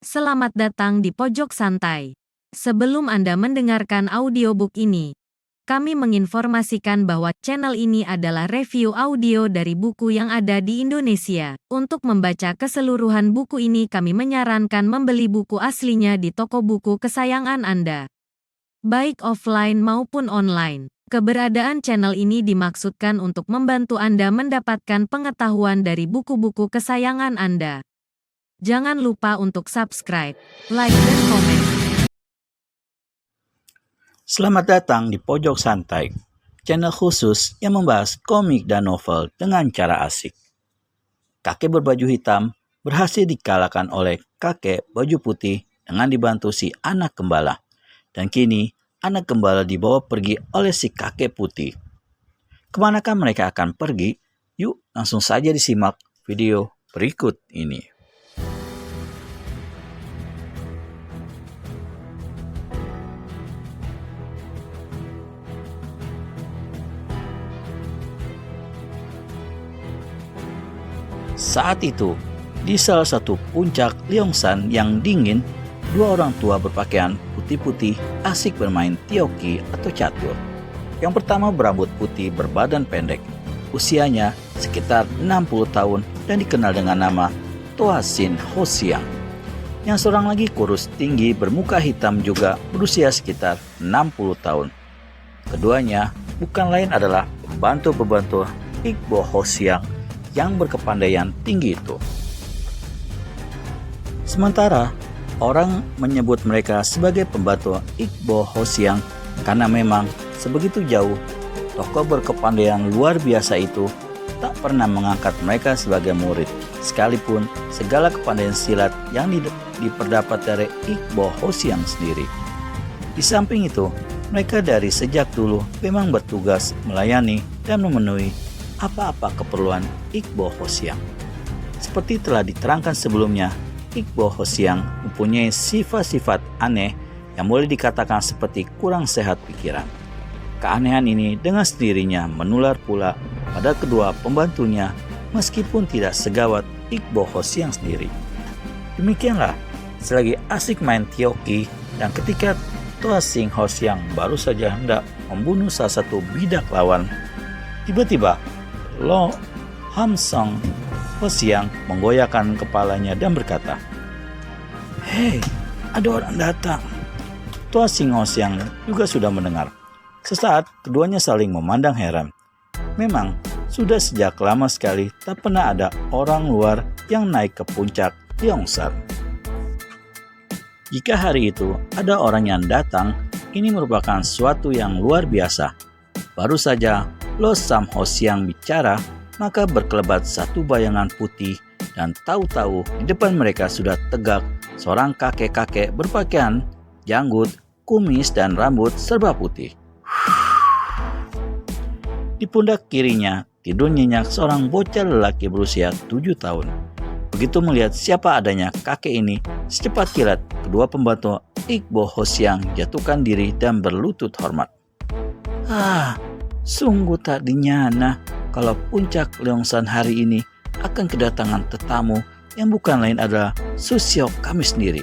Selamat datang di Pojok Santai. Sebelum Anda mendengarkan audiobook ini, kami menginformasikan bahwa channel ini adalah review audio dari buku yang ada di Indonesia. Untuk membaca keseluruhan buku ini, kami menyarankan membeli buku aslinya di toko buku kesayangan Anda, baik offline maupun online. Keberadaan channel ini dimaksudkan untuk membantu Anda mendapatkan pengetahuan dari buku-buku kesayangan Anda. Jangan lupa untuk subscribe, like, dan komen. Selamat datang di Pojok Santai, channel khusus yang membahas komik dan novel dengan cara asik. Kakek berbaju hitam berhasil dikalahkan oleh kakek baju putih dengan dibantu si anak gembala. Dan kini, anak gembala dibawa pergi oleh si kakek putih. Kemanakah mereka akan pergi? Yuk langsung saja disimak video berikut ini. Saat itu, di salah satu puncak Lyeongsan yang dingin, dua orang tua berpakaian putih-putih asik bermain tioki atau catur. Yang pertama berambut putih berbadan pendek, usianya sekitar 60 tahun dan dikenal dengan nama Toa Shin Ho-siang. Yang seorang lagi kurus tinggi bermuka hitam juga berusia sekitar 60 tahun. Keduanya bukan lain adalah pembantu-pembantu Ikbo Ho-siang yang berkepandaian tinggi itu. Sementara orang menyebut mereka sebagai pembantu Ikbo Ho-siang karena memang sebegitu jauh tokoh berkepandaian luar biasa itu tak pernah mengangkat mereka sebagai murid, sekalipun segala kepandaian silat yang diperdapat dari Ikbo Ho-siang sendiri. Di samping itu, mereka dari sejak dulu memang bertugas melayani dan memenuhi apa-apa keperluan Ikbo Ho-siang. Seperti telah diterangkan sebelumnya, Ikbo Ho-siang mempunyai sifat-sifat aneh yang boleh dikatakan seperti kurang sehat pikiran. Keanehan ini dengan sendirinya menular pula pada kedua pembantunya meskipun tidak segawat Ikbo Ho-siang sendiri. Demikianlah, selagi asik main tioki dan ketika Toa Shin Ho-siang baru saja hendak membunuh salah satu bidak lawan, tiba-tiba Lo Ham-sung Ho-siang menggoyahkan kepalanya dan berkata, "Hei, ada orang datang." Toa Shin Ho-siang juga sudah mendengar. Sesaat keduanya saling memandang heran. Memang sudah sejak lama sekali tak pernah ada orang luar yang naik ke puncak Lyeongsan. Jika hari itu ada orang yang datang, ini merupakan suatu yang luar biasa. Baru saja Lo Sam Ho-siang bicara, maka berkelebat satu bayangan putih dan tahu-tahu di depan mereka sudah tegak seorang kakek-kakek berpakaian janggut, kumis dan rambut serba putih. Di pundak kirinya tidur nyenyak seorang bocah lelaki berusia 7 tahun. Begitu melihat siapa adanya kakek ini, secepat kilat kedua pembantu Ikbo Ho-siang jatuhkan diri dan berlutut hormat. Sungguh tak dinyana kalau puncak Lyeongsan hari ini akan kedatangan tetamu yang bukan lain adalah Suseok kami sendiri.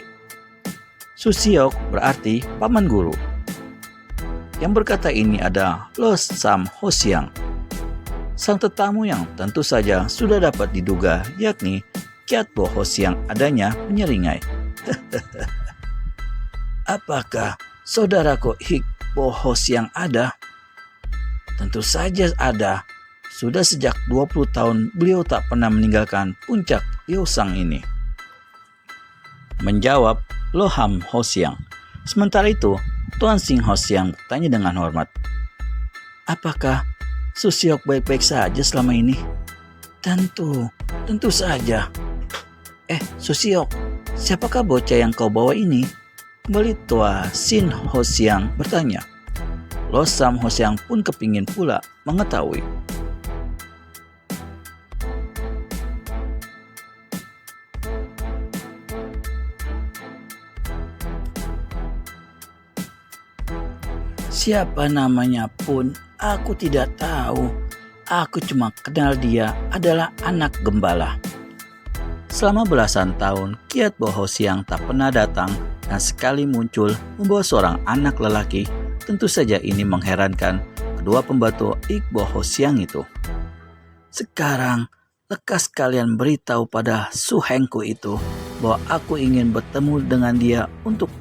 Suseok berarti paman guru. Yang berkata ini adalah Lo Sam Ho-siang. Sang tetamu yang tentu saja sudah dapat diduga yakni Kyatbo Ho-siang adanya menyeringai. Apakah saudaraku Ikbo Ho-siang ada? Tentu saja ada. Sudah sejak 20 tahun beliau tak pernah meninggalkan puncak Lyeongsan ini, menjawab Lo Ham Ho-siang. Sementara itu, Toa Shin Ho-siang bertanya dengan hormat, "Apakah Suseok baik-baik saja selama ini?" Tentu saja." Suseok, siapakah bocah yang kau bawa ini?" Kembali Toa Shin Ho-siang bertanya. Lo Sam Ho-siang pun kepingin pula mengetahui. "Siapa namanya pun aku tidak tahu. Aku cuma kenal dia adalah anak gembala." Selama belasan tahun, Kiat Bo Ho Siang tak pernah datang dan sekali muncul membawa seorang anak lelaki. Tentu saja ini mengherankan kedua pembantu Ik Bo Ho Siang itu. Sekarang, lekas kalian beritahu pada Su Hengku itu bahwa aku ingin bertemu dengan dia untuk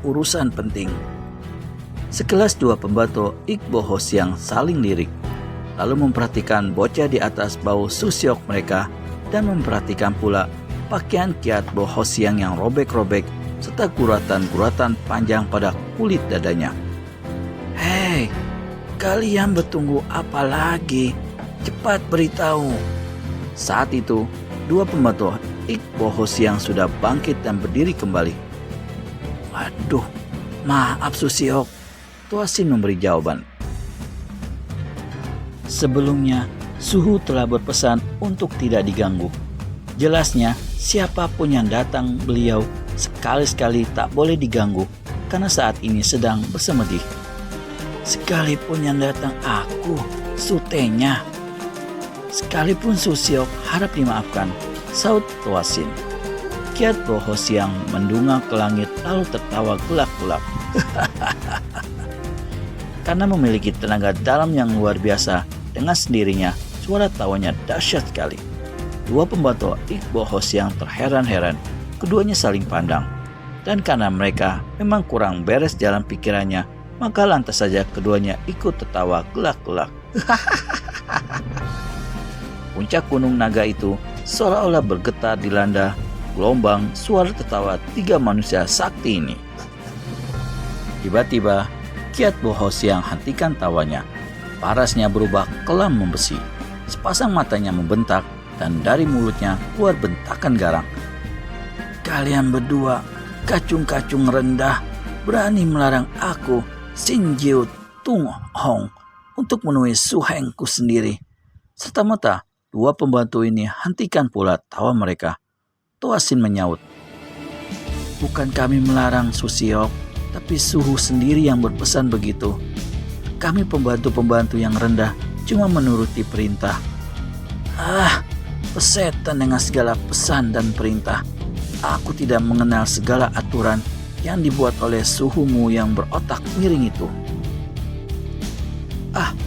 urusan penting. Sekelas dua pembantu Ik Bo Ho Siang saling lirik, lalu memperhatikan bocah di atas bau Su Siok mereka dan memperhatikan pula pakaian Kiat Bo Ho Siang yang robek-robek serta guratan-guratan panjang pada kulit dadanya. Hei, kalian bertunggu apa lagi? Cepat beritahu. Saat itu, dua pembantu Ik Bo Ho Siang sudah bangkit dan berdiri kembali. Waduh, maaf Su Siok, Tua Sin memberi jawaban. Sebelumnya, Suhu telah berpesan untuk tidak diganggu. Jelasnya, siapapun yang datang beliau sekali-sekali tak boleh diganggu karena saat ini sedang bersemedi. Sekalipun yang datang aku, Sutenya. Sekalipun Su Siok harap dimaafkan, saut Tua Sin. Kiat Bo Ho Siang mendungak ke langit lalu tertawa gelak-gelak. Karena memiliki tenaga dalam yang luar biasa, dengan sendirinya suara tawanya dahsyat sekali. Dua pembantu Ik Bo Ho Siang terheran-heran, keduanya saling pandang. Dan karena mereka memang kurang beres jalan pikirannya, maka lantas saja keduanya ikut tertawa gelak-gelak. Puncak Gunung Naga itu seolah-olah bergetar dilanda gelombang suara tertawa tiga manusia sakti ini. Tiba-tiba, Kiat Bo Ho Siang hentikan tawanya. Parasnya berubah kelam membesi. Sepasang matanya membentak dan dari mulutnya keluar bentakan garang. Kalian berdua, kacung-kacung rendah, berani melarang aku, Sin Jiu Tung Hong, untuk menemui Su Hengku sendiri. Serta-merta, dua pembantu ini hentikan pula tawa mereka. Tua Sin menyaut, bukan kami melarang Su Siok, tapi Suhu sendiri yang berpesan begitu. Kami pembantu-pembantu yang rendah cuma menuruti perintah. Pesetan dengan segala pesan dan perintah. Aku tidak mengenal segala aturan yang dibuat oleh suhumu yang berotak miring itu.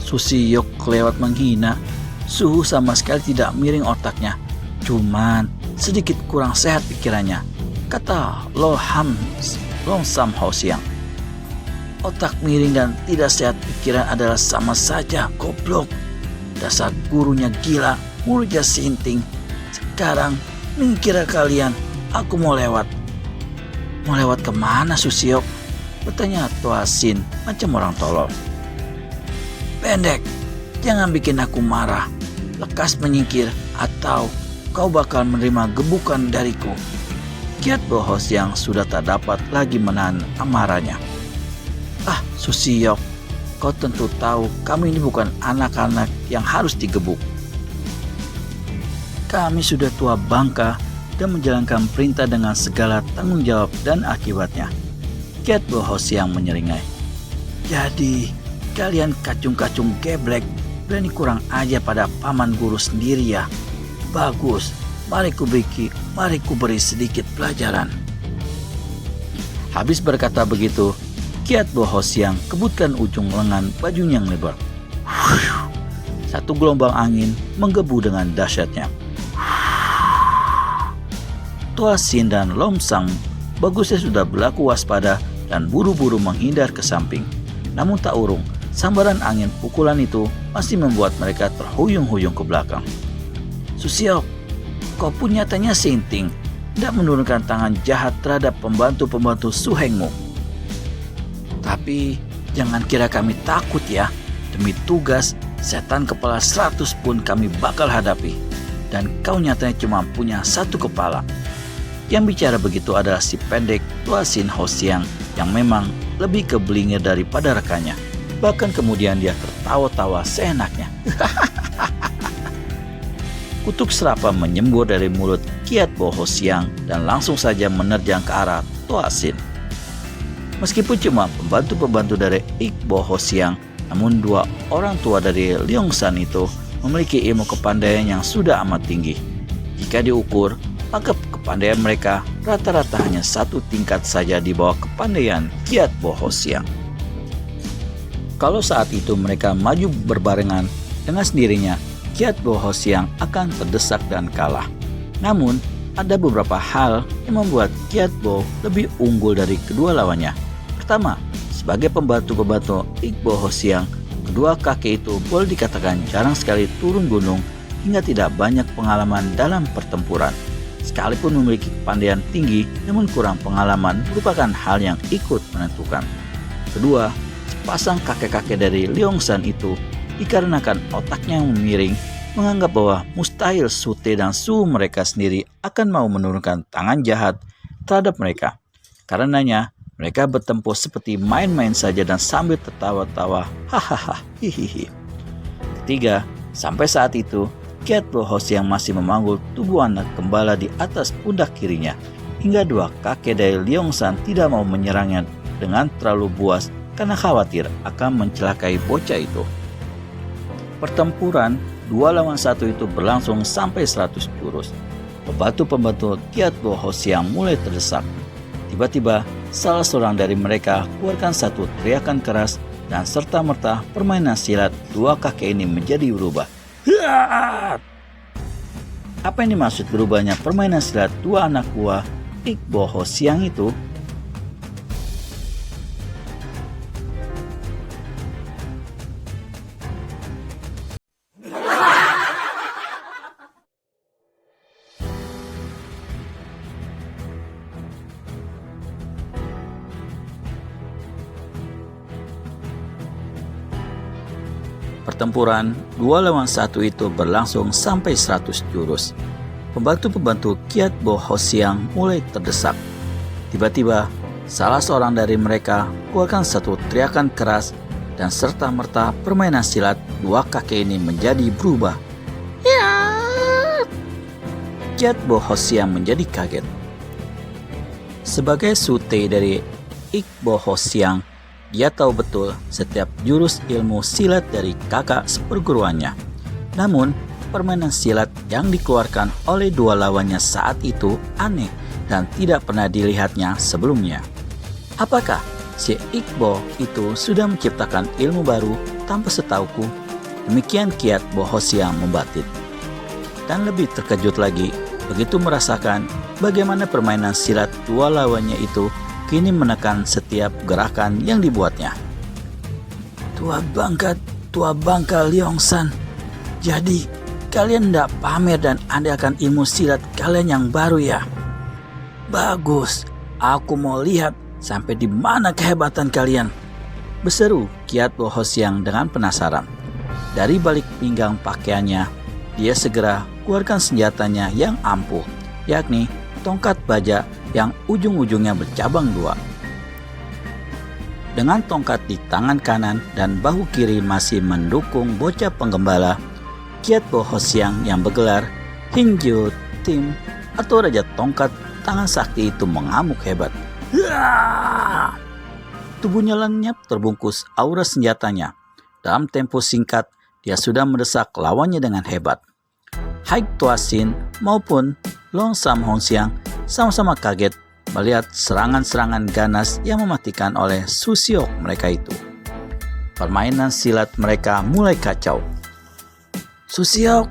Su Siok kelewat menghina. Suhu sama sekali tidak miring otaknya, cuman sedikit kurang sehat pikirannya, kata Long Sam Ho Siang. Otak miring dan tidak sehat pikiran adalah sama saja, goblok. Dasar gurunya gila, muridnya sinting. Sekarang, mengira kalian, aku mau lewat. Mau lewat kemana, Su Siok? Bertanya Tua Sin macam orang tolol. Pendek, jangan bikin aku marah. Lekas menyingkir atau kau bakal menerima gebukan dariku. Kiat Bo Ho Siang sudah tak dapat lagi menahan amarahnya. Su Siok, kau tentu tahu kami ini bukan anak-anak yang harus digebuk. Kami sudah tua bangka dan menjalankan perintah dengan segala tanggung jawab dan akibatnya. Kiat Bo Ho Siang menyeringai. Jadi, kalian kacung-kacung geblek berani kurang aja pada paman guru sendiri ya. Bagus, mari ku beri sedikit pelajaran. Habis berkata begitu, Kiat Bo Ho Siang kebutkan ujung lengan bajunya yang lebar. Satu gelombang angin menggebu dengan dahsyatnya. Tua Sin dan Lom Sang bagusnya sudah berlaku waspada dan buru-buru menghindar ke samping. Namun tak urung, sambaran angin pukulan itu masih membuat mereka terhuyung-huyung ke belakang. Su Siok, kau pun nyatanya sinting, tidak menurunkan tangan jahat terhadap pembantu-pembantu Su Hengmu. Tapi jangan kira kami takut ya. Demi tugas, setan kepala 100 pun kami bakal hadapi. Dan kau nyatanya cuma punya satu kepala. Yang bicara begitu adalah si pendek Tua Sin Ho Siang yang memang lebih kebelingir daripada rekannya. Bahkan kemudian dia tertawa-tawa seenaknya. Kutuk serapa menyembur dari mulut Kiat Bo Ho Siang dan langsung saja menerjang ke arah Tua Sin. Meskipun cuma pembantu-pembantu dari Ik Bo Ho Siang, namun dua orang tua dari Leong San itu memiliki ilmu kepandaian yang sudah amat tinggi. Jika diukur, maka kepandaian mereka rata-rata hanya satu tingkat saja di bawah kepandaian Kiat Bo Ho Siang. Kalau saat itu mereka maju berbarengan, dengan sendirinya Kiat Bo Ho Siang akan terdesak dan kalah. Namun, ada beberapa hal yang membuat Kiat Bo lebih unggul dari kedua lawannya. Pertama, sebagai pembantu-pembantu Ik Bo Ho Siang, kedua kakek itu boleh dikatakan jarang sekali turun gunung hingga tidak banyak pengalaman dalam pertempuran. Sekalipun memiliki kepandaian tinggi, namun kurang pengalaman merupakan hal yang ikut menentukan. Kedua, sepasang kakek-kakek dari Leongsan itu dikarenakan otaknya yang miring, menganggap bahwa mustahil Su Te dan Su mereka sendiri akan mau menurunkan tangan jahat terhadap mereka. Karenanya, mereka bertempur seperti main-main saja dan sambil tertawa-tawa, hahaha, hihihi. Ketiga, sampai saat itu, Kiat Bo Ho Siang masih memanggul tubuh anak gembala di atas pundak kirinya, hingga dua kakek dari Leongsan tidak mau menyerangnya dengan terlalu buas karena khawatir akan mencelakai bocah itu. Pertempuran 2 lawan 1 itu berlangsung sampai 100 jurus. Pembantu-pembantu Kiat Bo Ho Siang mulai terdesak. Tiba-tiba, salah seorang dari mereka keluarkan satu teriakan keras dan serta-merta permainan silat dua kakek ini menjadi berubah. Apa yang dimaksud berubahnya permainan silat dua anak buah Ik Bo Ho Siang itu? Pertempuran 2 lawan 1 itu berlangsung sampai 100 jurus. Pembantu-pembantu Kiat Bo Ho Siang mulai terdesak. Tiba-tiba, salah seorang dari mereka keluarkan satu teriakan keras dan serta-merta permainan silat dua kakek ini menjadi berubah. Ya! Kiat Bo Ho Siang menjadi kaget. Sebagai Su Te dari Ik Bo Ho Siang, dia tahu betul setiap jurus ilmu silat dari kakak seperguruannya. Namun, permainan silat yang dikeluarkan oleh dua lawannya saat itu aneh dan tidak pernah dilihatnya sebelumnya. Apakah si Iqbo itu sudah menciptakan ilmu baru tanpa setauku? Demikian Kiat Bo Ho Siang membatin. Dan lebih terkejut lagi, begitu merasakan bagaimana permainan silat dua lawannya itu kini menekan setiap gerakan yang dibuatnya. Tua bangka Leongsan. Jadi, kalian tidak pamer dan adakan ilmu silat kalian yang baru ya? Bagus, aku mau lihat sampai di mana kehebatan kalian. Berseru Kiat Bo Ho Siang dengan penasaran. Dari balik pinggang pakaiannya, dia segera keluarkan senjatanya yang ampuh, yakni tongkat baja yang ujung-ujungnya bercabang dua. Dengan tongkat di tangan kanan dan bahu kiri masih mendukung bocah penggembala, Kiat Bo Ho Siang yang bergelar Hingju Tim atau Raja Tongkat Tangan Sakti itu mengamuk hebat. Tubuhnya lenyap terbungkus aura senjatanya. Dalam tempo singkat, dia sudah mendesak lawannya dengan hebat. Haik Tua Sin maupun Long Sam Hong Siang sama-sama kaget melihat serangan-serangan ganas yang mematikan oleh Su Siok mereka itu. Permainan silat mereka mulai kacau. Su Siok,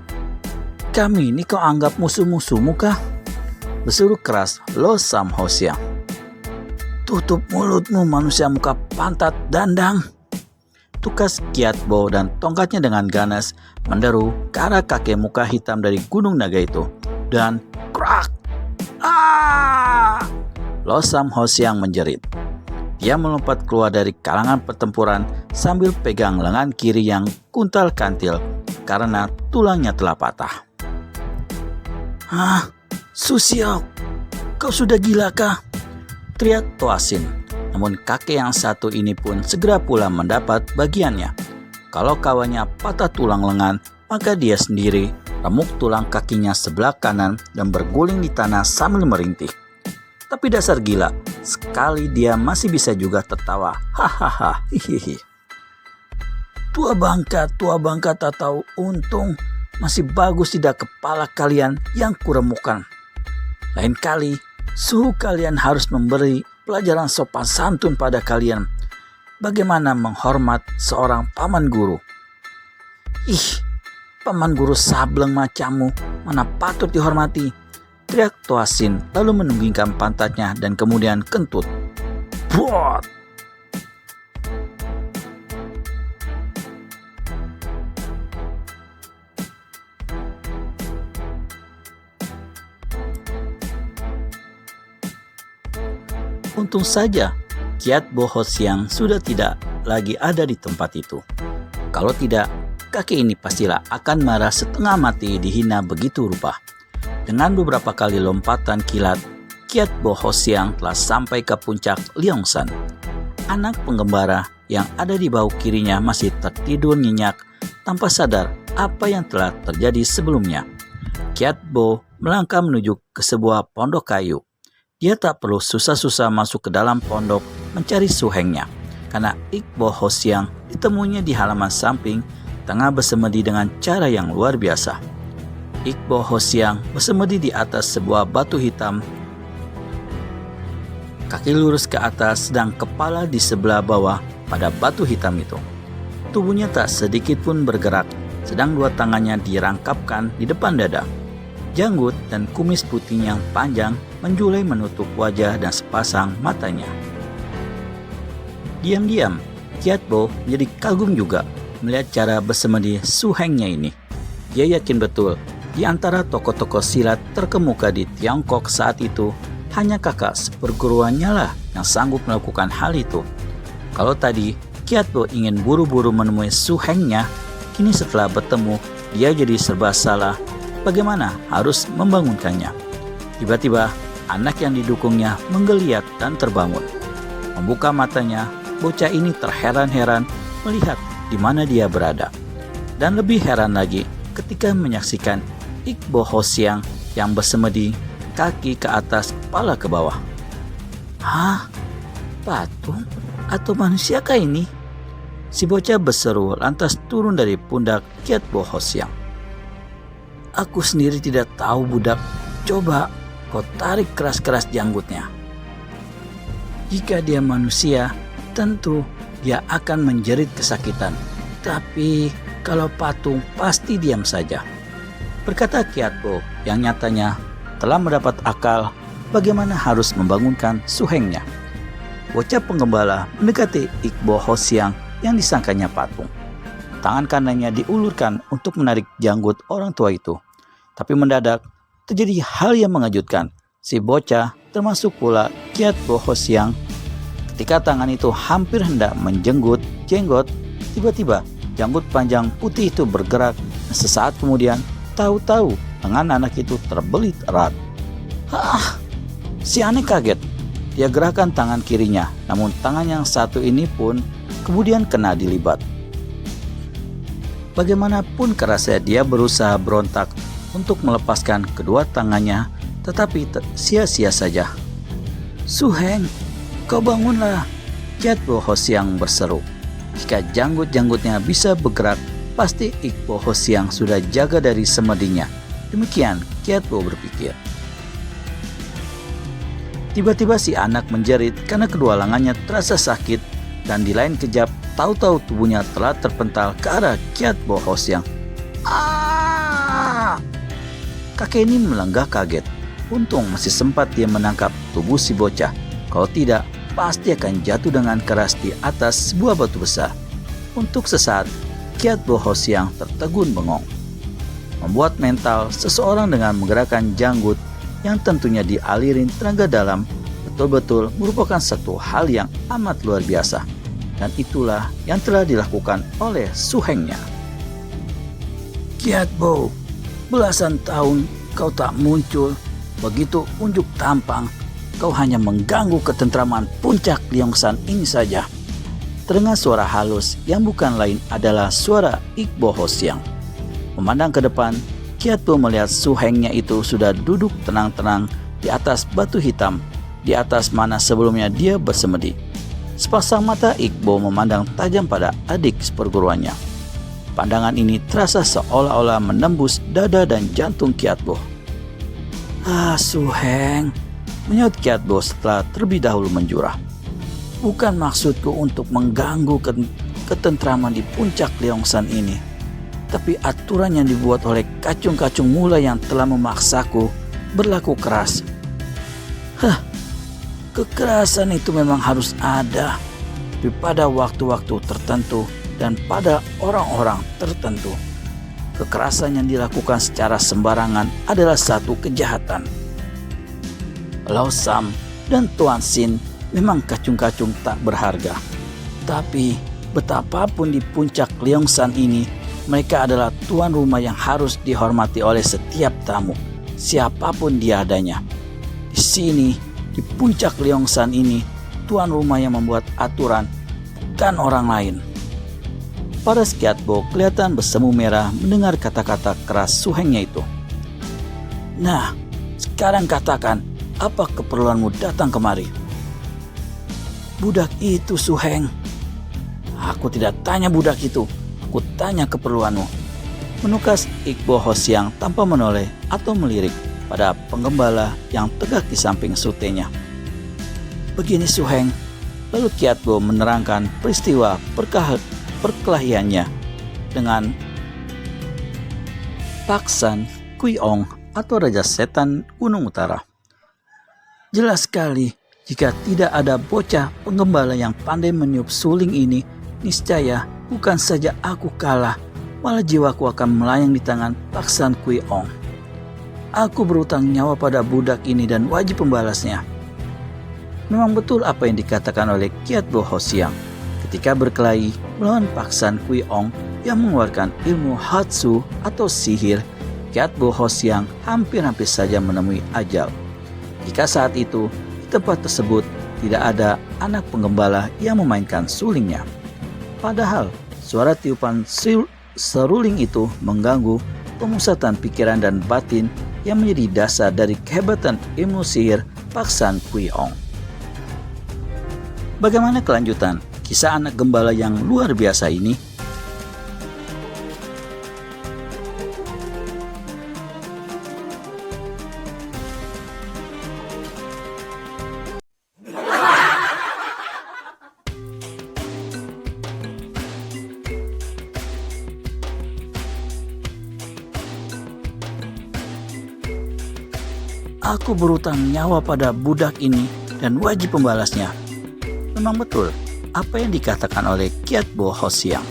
kami ini kau anggap musuh-musuhmu kah? Berseru keras Lo Sam Ho Siang. Tutup mulutmu manusia muka pantat dandang. Tukas Kiat Bo dan tongkatnya dengan ganas menderu ke arah kakek muka hitam dari Gunung Naga itu. Dan krak! Lo Sam Ho Siang menjerit. Dia melompat keluar dari kalangan pertempuran sambil pegang lengan kiri yang kuntal kantil karena tulangnya telah patah. Su Siok, kau sudah gila kah? Teriak Toasin. Namun kakek yang satu ini pun segera pula mendapat bagiannya. Kalau kawannya patah tulang lengan, maka dia sendiri remuk tulang kakinya sebelah kanan dan berguling di tanah sambil merintih. Tapi dasar gila, sekali dia masih bisa juga tertawa. Hahaha, hihihi. Tua bangka tak tahu untung. Masih bagus tidak kepala kalian yang kuremukan. Lain kali, suhu kalian harus memberi pelajaran sopan santun pada kalian. Bagaimana menghormat seorang paman guru. Ih, paman guru sableng macammu, mana patut dihormati. Teriak Toasin lalu menunggingkan pantatnya dan kemudian kentut. Buat! Untung saja Kiat Bo Hosiang sudah tidak lagi ada di tempat itu. Kalau tidak, kakek ini pastilah akan marah setengah mati dihina begitu rupa. Dengan beberapa kali lompatan kilat, Kiat Bo Hosiang telah sampai ke puncak Leongsan. Anak penggembara yang ada di bahu kirinya masih tertidur nyenyak tanpa sadar apa yang telah terjadi sebelumnya. Kiat Bo melangkah menuju ke sebuah pondok kayu. Dia tak perlu susah-susah masuk ke dalam pondok mencari suhengnya, karena Ik Bo Hosiang ditemuinya di halaman samping tengah bersemedi dengan cara yang luar biasa. Ik Bo Hosiang bersemedi di atas sebuah batu hitam, kaki lurus ke atas sedang kepala di sebelah bawah pada batu hitam itu. Tubuhnya tak sedikit pun bergerak, sedang dua tangannya dirangkapkan di depan dada. Janggut dan kumis putih yang panjang menjulai menutup wajah dan sepasang matanya. Diam-diam, Kiat Bo menjadi kagum juga melihat cara bersemedi suhengnya ini. Dia yakin betul, di antara tokoh-tokoh silat terkemuka di Tiongkok saat itu, hanya kakak seperguruannya lah yang sanggup melakukan hal itu. Kalau tadi Kiat Bo ingin buru-buru menemui suhengnya, kini setelah bertemu, dia jadi serba salah bagaimana harus membangunkannya. Tiba-tiba, anak yang didukungnya menggeliat dan terbangun. Membuka matanya, bocah ini terheran-heran melihat di mana dia berada. Dan lebih heran lagi ketika menyaksikan Ik Bo Hosiang yang bersemedi kaki ke atas, kepala ke bawah. Hah? Patung? Atau manusiakah ini? Si bocah berseru lantas turun dari pundak Kiat Bo Hosiang. Aku sendiri tidak tahu budak, coba kau tarik keras-keras janggutnya. Jika dia manusia, tentu dia akan menjerit kesakitan. Tapi kalau patung pasti diam saja. Berkata Kiat Bo yang nyatanya telah mendapat akal bagaimana harus membangunkan suhengnya. Bocah penggembala mendekati Ik Bo Hosiang yang disangkanya patung. Tangan kanannya diulurkan untuk menarik janggut orang tua itu. Tapi mendadak terjadi hal yang mengejutkan. Si bocah, termasuk pula Kiat Bo Hosiang, ketika tangan itu hampir hendak menjenggut jenggot, tiba-tiba janggut panjang putih itu bergerak. Sesaat kemudian, tahu-tahu lengan anak itu terbelit erat. Si anak kaget. Dia gerakan tangan kirinya, namun tangan yang satu ini pun kemudian kena dilibat. Bagaimanapun kerasnya dia berusaha berontak untuk melepaskan kedua tangannya, tetapi sia-sia saja. Suheng, kau bangunlah, Kiat Bo Hosiang berseru. Jika janggut-janggutnya bisa bergerak, pasti Ik Bo Hosiang sudah jaga dari semedinya. Demikian Kiat Bo berpikir. Tiba-tiba si anak menjerit karena kedua lengannya terasa sakit, dan di lain kejap tahu-tahu tubuhnya telah terpental ke arah Kiat Bo Hosiang. Kakek ini melenggah kaget. Untung masih sempat dia menangkap tubuh si bocah. Kalau tidak, pasti akan jatuh dengan keras di atas sebuah batu besar. Untuk sesaat, Kiat Bo Hosiang tertegun bengong. Membuat mental seseorang dengan menggerakkan janggut yang tentunya dialirin tenaga dalam betul-betul merupakan satu hal yang amat luar biasa. Dan itulah yang telah dilakukan oleh suhengnya. Kiat Bo, belasan tahun kau tak muncul, begitu unjuk tampang, kau hanya mengganggu ketentraman puncak Leongsan ini saja. Terdengar suara halus yang bukan lain adalah suara Ik Bo Hosiang. Memandang ke depan, Kiat Bo melihat suhengnya itu sudah duduk tenang-tenang di atas batu hitam, di atas mana sebelumnya dia bersemedi. Sepasang mata Ik Bo memandang tajam pada adik seperguruannya. Pandangan ini terasa seolah-olah menembus dada dan jantung Kiat Bo. Su Heng, menyahut Kiat Bo setelah terlebih dahulu menjurah. Bukan maksudku untuk mengganggu ketentraman di puncak Leongsan ini, tapi aturan yang dibuat oleh kacung-kacung mula yang telah memaksaku berlaku keras. Kekerasan itu memang harus ada, tapi pada waktu-waktu tertentu dan pada orang-orang tertentu. Kekerasan yang dilakukan secara sembarangan adalah satu kejahatan. Lau Sam dan Tuan Sin memang kacung-kacung tak berharga, tapi betapapun di puncak Leongsan ini, mereka adalah tuan rumah yang harus dihormati oleh setiap tamu, siapapun dia adanya. Di sini, di puncak Leongsan ini, tuan rumah yang membuat aturan, bukan orang lain. Paras Kiat Bo kelihatan bersemu merah mendengar kata-kata keras Su Hengnya itu. Nah, sekarang katakan, apa keperluanmu datang kemari? Budak itu, Su Heng. Aku tidak tanya budak itu, aku tanya keperluanmu. Menukas Iqbo Hosiang tanpa menoleh atau melirik pada penggembala yang tegak di samping sutenya. Begini Su Heng, lalu Kiat Bo menerangkan peristiwa perkelahiannya dengan Pak San Kui Ong atau Raja Setan Gunung Utara. Jelas sekali, jika tidak ada bocah penggembala yang pandai meniup suling ini, niscaya bukan saja aku kalah, malah jiwaku akan melayang di tangan Pak San Kui Ong. Aku berutang nyawa pada budak ini dan wajib membalasnya. Memang betul apa yang dikatakan oleh Kiat Bo Hosiang. Ketika berkelahi melawan Pak San Kui Ong yang mengeluarkan ilmu Hatsu atau sihir, Kiat Bo Hosiang hampir-hampir saja menemui ajal. Jika saat itu di tempat tersebut tidak ada anak penggembala yang memainkan sulingnya. Padahal suara tiupan seruling itu mengganggu pemusatan pikiran dan batin yang menjadi dasar dari kehebatan ilmu sihir Pak San Kui Ong. Bagaimana kelanjutan kisah anak gembala yang luar biasa ini? Aku berutang nyawa pada budak ini dan wajib membalasnya. Memang betul apa yang dikatakan oleh Kiat Bo Hosiang.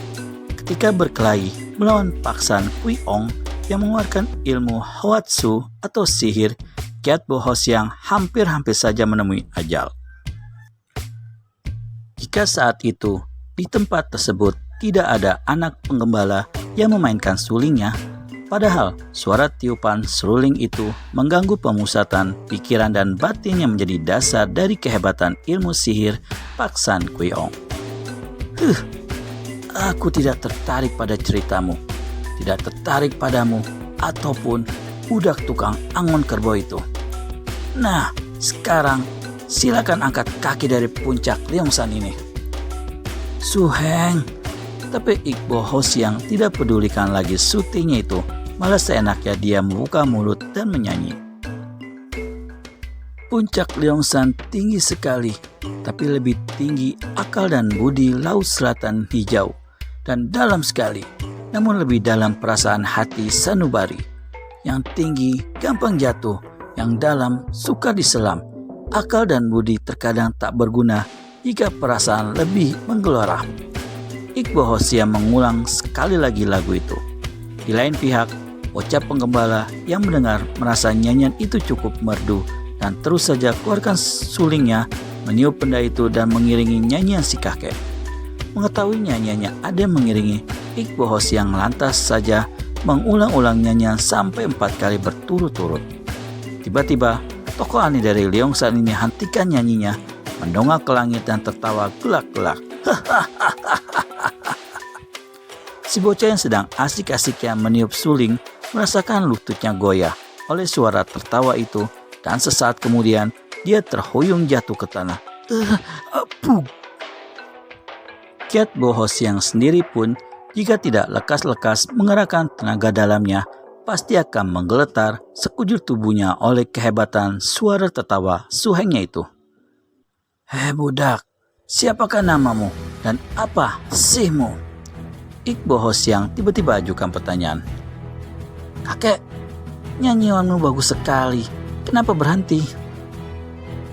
Ketika berkelahi melawan Pak San Kui Ong yang mengeluarkan ilmu Hwatsu atau sihir, Kiat Bo Hosiang hampir-hampir saja menemui ajal. Jika saat itu di tempat tersebut tidak ada anak penggembala yang memainkan sulingnya, padahal suara tiupan seruling itu mengganggu pemusatan pikiran dan batin yang menjadi dasar dari kehebatan ilmu sihir Pak San Kui Ong. Aku tidak tertarik pada ceritamu, tidak tertarik padamu, ataupun budak tukang angon kerbau itu. Nah, sekarang silakan angkat kaki dari puncak Leongsan ini. Su Heng, tapi Iqbo Hosiang tidak pedulikan lagi sutinya itu. Malah seenaknya dia membuka mulut dan menyanyi. Puncak Leongsan tinggi sekali, tapi lebih tinggi akal dan budi Laut Selatan hijau, dan dalam sekali, namun lebih dalam perasaan hati sanubari. Yang tinggi gampang jatuh, yang dalam sukar diselam. Akal dan budi terkadang tak berguna jika perasaan lebih menggelora. Iqbo Hosiang mengulang sekali lagi lagu itu. Di lain pihak, bocah penggembala yang mendengar merasa nyanyian itu cukup merdu dan terus saja keluarkan sulingnya, meniup benda itu dan mengiringi nyanyian si kakek. Mengetahui nyanyiannya ada yang mengiringi, Iqbo Hosiang lantas saja mengulang-ulang nyanyian sampai 4 kali berturut-turut. Tiba-tiba, tokoh aneh dari Leongsan ini hentikan nyanyinya, mendongak ke langit dan tertawa gelak-gelak. Si bocah yang sedang asik-asiknya meniup suling merasakan lututnya goyah oleh suara tertawa itu, dan sesaat kemudian dia terhuyung jatuh ke tanah. Kiat Bo Hosiang sendiri pun jika tidak lekas-lekas mengerahkan tenaga dalamnya, pasti akan menggeletar sekujur tubuhnya oleh kehebatan suara tertawa Su Hengnya itu. "Hei budak, siapakah namamu dan apa sihmu?" Iqbo Hosiang tiba-tiba ajukan pertanyaan. "Kakek, nyanyianmu bagus sekali. Kenapa berhenti?"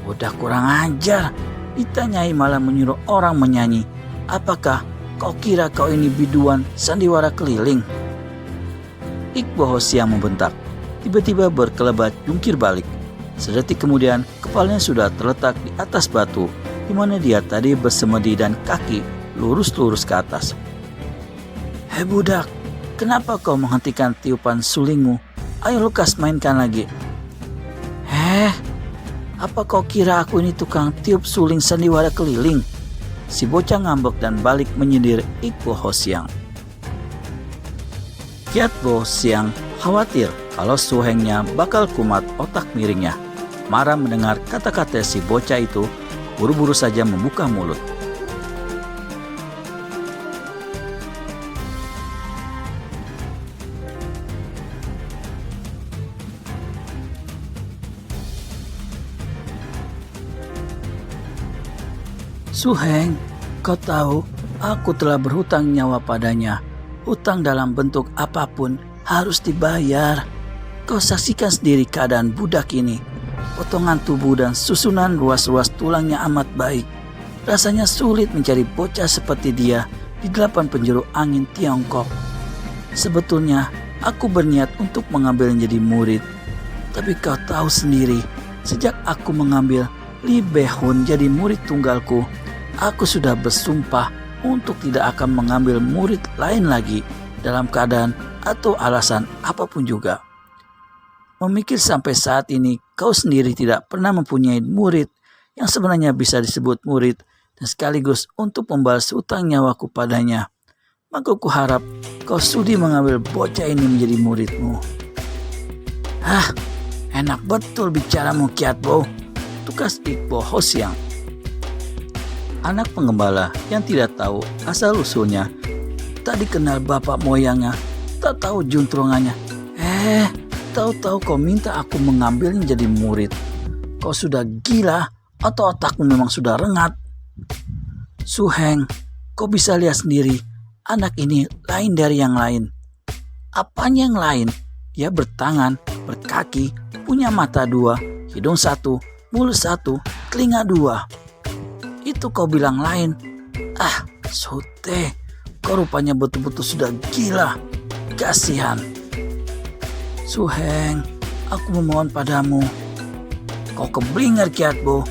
"Udah kurang ajar. Ditanyai malah menyuruh orang menyanyi. Apakah kau kira kau ini biduan sandiwara keliling?" Iqbo Hosiang membentak. Tiba-tiba berkelebat jungkir balik. Sedetik kemudian kepalanya sudah terletak di atas batu, di mana dia tadi bersemedi dan kaki lurus-lurus ke atas. "Hei budak, kenapa kau menghentikan tiupan sulingmu? Ayo lekas mainkan lagi." Apa kau kira aku ini tukang tiup suling sandiwara keliling?" Si bocah ngambek dan balik menyindir Iqbo Hosiang. Kiatbo Hosiang khawatir kalau Su Hengnya bakal kumat otak miringnya. Marah mendengar kata-kata si bocah itu, buru-buru saja membuka mulut. "Su Heng, kau tahu aku telah berhutang nyawa padanya. Hutang dalam bentuk apapun harus dibayar. Kau saksikan sendiri keadaan budak ini. Potongan tubuh dan susunan ruas-ruas tulangnya amat baik. Rasanya sulit mencari bocah seperti dia di 8 penjuru angin Tiongkok. Sebetulnya aku berniat untuk mengambil menjadi murid. Tapi kau tahu sendiri, sejak aku mengambil Li Behun jadi murid tunggalku, aku sudah bersumpah untuk tidak akan mengambil murid lain lagi dalam keadaan atau alasan apapun juga. Memikir sampai saat ini kau sendiri tidak pernah mempunyai murid yang sebenarnya bisa disebut murid dan sekaligus untuk membalas hutang nyawaku padanya, maka ku harap kau sudi mengambil bocah ini menjadi muridmu." Enak betul bicaramu Kiatbo," tukas Iqbo Hosiang. Anak penggembala yang tidak tahu asal-usulnya, tak dikenal bapak moyangnya, tak tahu juntrungannya. Tahu-tahu kau minta aku mengambilnya jadi murid. Kau sudah gila atau otakmu memang sudah rengat? Su Heng, kau bisa lihat sendiri, anak ini lain dari yang lain. Apanya yang lain? Dia bertangan, berkaki, punya mata 2, hidung 1, mulut 1, telinga 2. Itu kau bilang lain? Sute, kau rupanya betul-betul sudah gila. Kasihan. Su Heng, aku memohon padamu. Kau keblinger Kiatbo.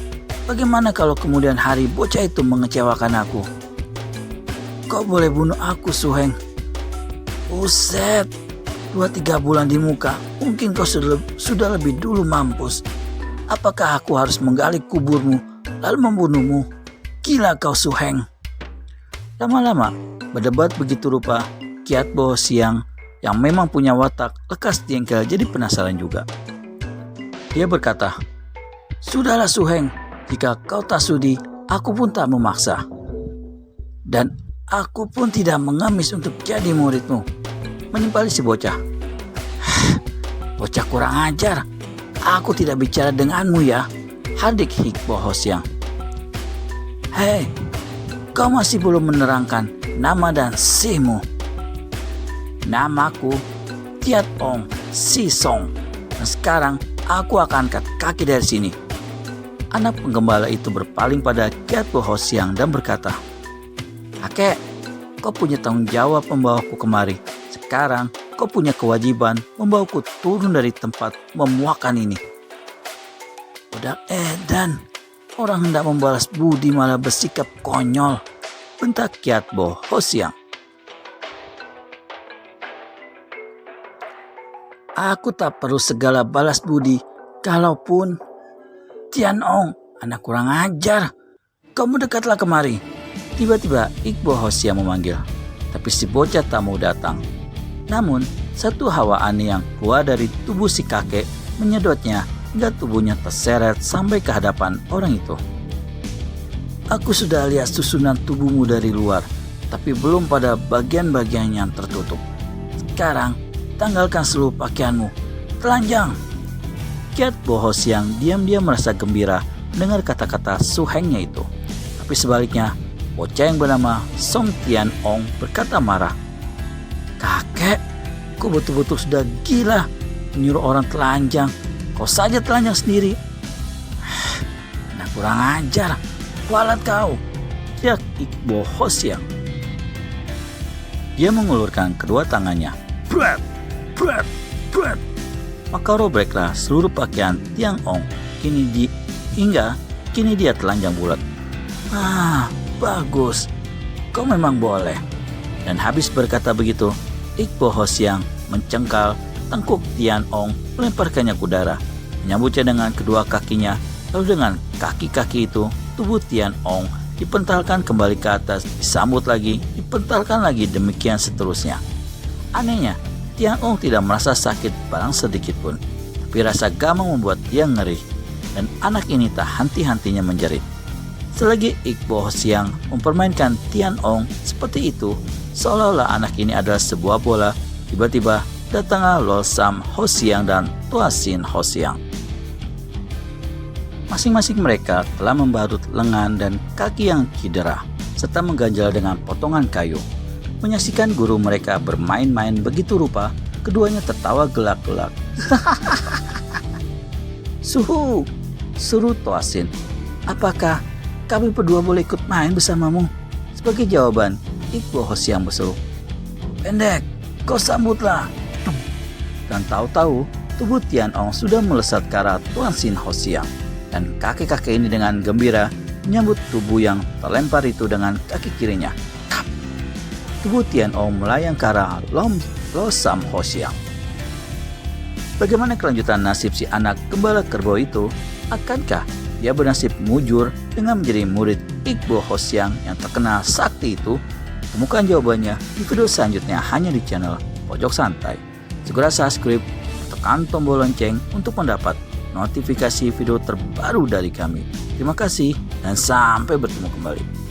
Bagaimana kalau kemudian hari bocah itu mengecewakan aku? Kau boleh bunuh aku Su Heng. Buset, 2-3 bulan di muka, mungkin kau sudah lebih dulu mampus. Apakah aku harus menggali kuburmu lalu membunuhmu? Gila kau Su Heng. Lama-lama berdebat begitu rupa, Kiatbo Hosiang yang memang punya watak lekas jengkel jadi penasaran juga. Dia berkata, "Sudahlah Su Heng, jika kau tak sudi, aku pun tak memaksa. Dan aku pun tidak mengamis untuk jadi muridmu," menimpali si bocah. "Bocah kurang ajar, aku tidak bicara denganmu ya," hardik Iqbo Hosiang. "Hei, kau masih belum menerangkan nama dan sihmu." "Namaku Kiat Ong Si Song. Dan sekarang aku akan angkat kaki dari sini." Anak penggembala itu berpaling pada Kiatbo Hosiang dan berkata, "Kakek, kau punya tanggung jawab membawaku kemari. Sekarang kau punya kewajiban membawaku turun dari tempat memuakan ini." "Budak edan, orang hendak membalas budi malah bersikap konyol," bentak Kiatbo Hosiang. "Aku tak perlu segala balas budi, kalaupun..." "Tian Ong, anak kurang ajar, kamu dekatlah kemari." Tiba-tiba Iqbo Hosiang memanggil, tapi si bocah tak mau datang. Namun satu hawa aneh yang keluar dari tubuh si kakek menyedotnya hingga tubuhnya terseret sampai ke hadapan orang itu. "Aku sudah lihat susunan tubuhmu dari luar, tapi belum pada bagian-bagian yang tertutup. Sekarang tanggalkan seluruh pakaianmu. Telanjang. Kiat Bo Hosiang diam-diam merasa gembira mendengar kata-kata Su Hengnya itu. Tapi sebaliknya, bocah yang bernama Song Tian Ong berkata marah. Kakek, kau betul-betul sudah gila menyuruh orang telanjang. Kau saja telanjang sendiri. Nah, kurang ajar. Kualat kau, teriak Ik Bo Hosiang. Dia mengulurkan kedua tangannya. Brat, brat, brat. Maka robeklah seluruh pakaian Tian Ong. Hingga kini dia telanjang bulat. Ah, bagus. Kau memang boleh. Dan habis berkata begitu, Ik Bo Hosiang mencengkal tengkuk Tian Ong, melemparkannya ke udara, menyambutnya dengan kedua kakinya. Lalu dengan kaki-kaki itu, tubuh Tian Ong dipentalkan kembali ke atas, disambut lagi, dipentalkan lagi, demikian seterusnya. Anehnya, Tian Ong tidak merasa sakit barang sedikit pun, tapi rasa gamang membuat dia ngeri, dan anak ini tak henti-hentinya menjerit. Selagi Ik Bo Hosiang mempermainkan Tian Ong seperti itu, seolah-olah anak ini adalah sebuah bola, tiba-tiba datanglah Lol Sam Hosiang dan Tua Sin Hosiang. Masing-masing mereka telah membarut lengan dan kaki yang cedera, serta mengganjal dengan potongan kayu. Menyaksikan guru mereka bermain-main begitu rupa, keduanya tertawa gelak-gelak. Suhu, suruh Tua Sin, apakah kami berdua boleh ikut main bersamamu? Sebagai jawaban, Ik Bo Hosiang berseru, pendek, kau sambutlah. Dan tahu-tahu, tubuh Tian Ong sudah melesat ke arah Tuan Sin Hosiang. Dan kakek-kakek ini dengan gembira menyambut tubuh yang terlempar itu dengan kaki kirinya. Tap! Tubuh Tian Ong melayang ke arah Lo Sam Hosiang. Bagaimana kelanjutan nasib si anak gembala kerbau itu? Akankah dia bernasib mujur dengan menjadi murid Ik Bo Hosiang yang terkenal sakti itu? Temukan jawabannya di video selanjutnya hanya di channel Pojok Santai. Segera subscribe, tekan tombol lonceng untuk mendapat notifikasi video terbaru dari kami. Terima kasih dan sampai bertemu kembali.